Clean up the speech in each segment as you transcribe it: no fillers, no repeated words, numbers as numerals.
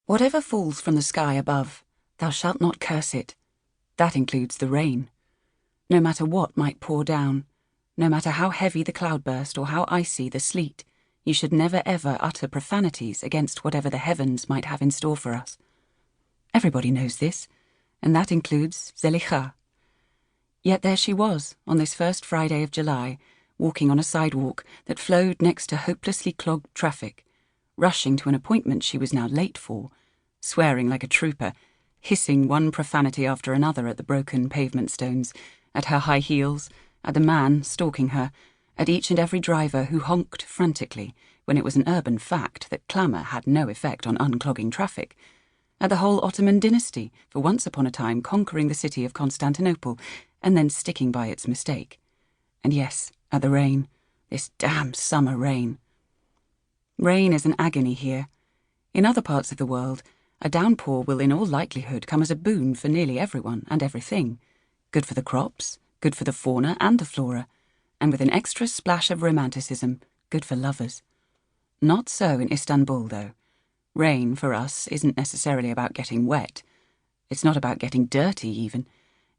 Whatever falls from the sky above, thou shalt not curse it. That includes the rain. No matter what might pour down, no matter how heavy the cloudburst or how icy the sleet, you should never ever utter profanities against whatever the heavens might have in store for us. Everybody knows this, and that includes Zeliha. Yet there she was, on this first Friday of July, walking on a sidewalk that flowed next to hopelessly clogged traffic, rushing to an appointment she was now late for, swearing like a trooper, hissing one profanity after another at the broken pavement stones, at her high heels, at the man stalking her, at each and every driver who honked frantically when it was an urban fact that clamour had no effect on unclogging traffic, at the whole Ottoman dynasty for once upon a time conquering the city of Constantinople and then sticking by its mistake. And yes, at the rain, this damn summer rain. Rain is an agony here. In other parts of the world, a downpour will in all likelihood come as a boon for nearly everyone and everything. Good for the crops, good for the fauna and the flora, and with an extra splash of romanticism, good for lovers. Not so in Istanbul, though. Rain, for us, isn't necessarily about getting wet. It's not about getting dirty, even.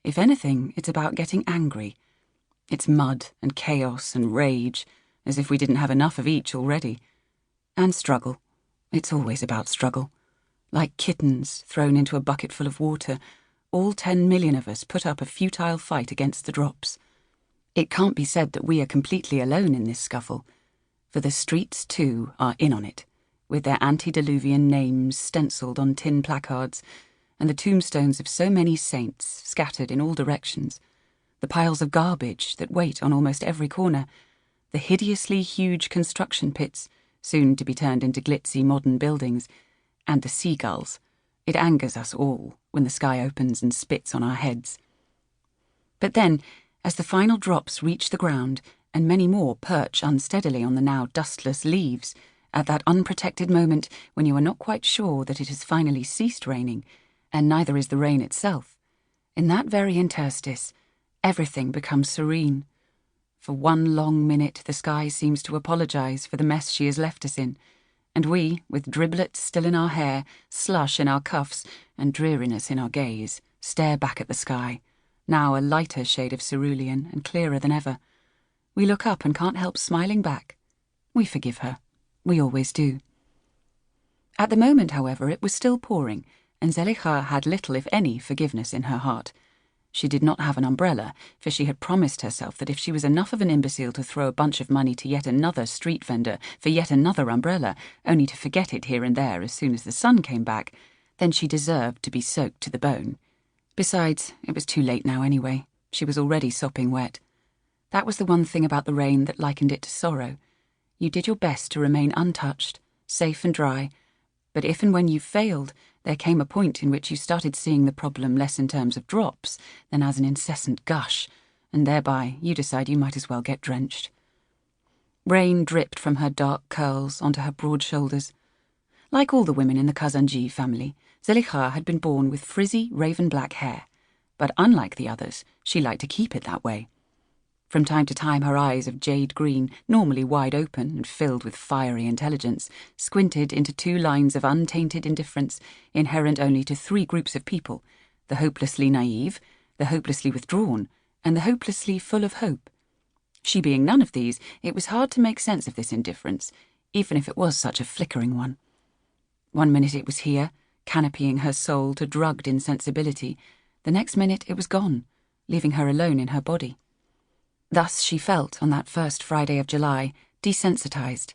If anything, it's about getting angry. It's mud and chaos and rage, as if we didn't have enough of each already. And struggle. It's always about struggle. Like kittens thrown into a bucket full of water, all 10 million of us put up a futile fight against the drops. It can't be said that we are completely alone in this scuffle, for the streets, too, are in on it, with their antediluvian names stenciled on tin placards, and the tombstones of so many saints scattered in all directions, the piles of garbage that wait on almost every corner, the hideously huge construction pits, soon to be turned into glitzy modern buildings, and the seagulls. It angers us all when the sky opens and spits on our heads. But then, as the final drops reach the ground, and many more perch unsteadily on the now dustless leaves, at that unprotected moment when you are not quite sure that it has finally ceased raining, and neither is the rain itself, in that very interstice, everything becomes serene. For one long minute the sky seems to apologise for the mess she has left us in, and we, with driblets still in our hair, slush in our cuffs, and dreariness in our gaze, stare back at the sky, now a lighter shade of cerulean and clearer than ever. We look up and can't help smiling back. We forgive her. We always do. At the moment, however, it was still pouring, and Zeliha had little, if any, forgiveness in her heart. She did not have an umbrella, for she had promised herself that if she was enough of an imbecile to throw a bunch of money to yet another street vendor for yet another umbrella, only to forget it here and there as soon as the sun came back, then she deserved to be soaked to the bone. Besides, it was too late now anyway. She was already sopping wet. That was the one thing about the rain that likened it to sorrow. You did your best to remain untouched, safe and dry, but if and when you failed, there came a point in which you started seeing the problem less in terms of drops than as an incessant gush, and thereby you decide you might as well get drenched. Rain dripped from her dark curls onto her broad shoulders. Like all the women in the Kaznci family, Zeliha had been born with frizzy, raven-black hair, but unlike the others, she liked to keep it that way. From time to time her eyes of jade green, normally wide open and filled with fiery intelligence, squinted into two lines of untainted indifference inherent only to three groups of people, the hopelessly naive, the hopelessly withdrawn, and the hopelessly full of hope. She being none of these, it was hard to make sense of this indifference, even if it was such a flickering one. One minute it was here, canopying her soul to drugged insensibility. The next minute it was gone, leaving her alone in her body. Thus she felt on that first Friday of July, desensitized,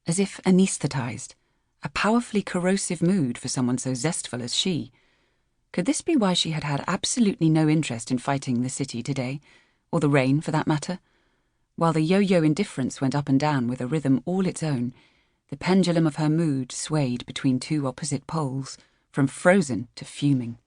as if anesthetized, a powerfully corrosive mood for someone so zestful as she. Could this be why she had had absolutely no interest in fighting the city today, or the rain for that matter? While the yo-yo indifference went up and down with a rhythm all its own, the pendulum of her mood swayed between two opposite poles, from frozen to fuming.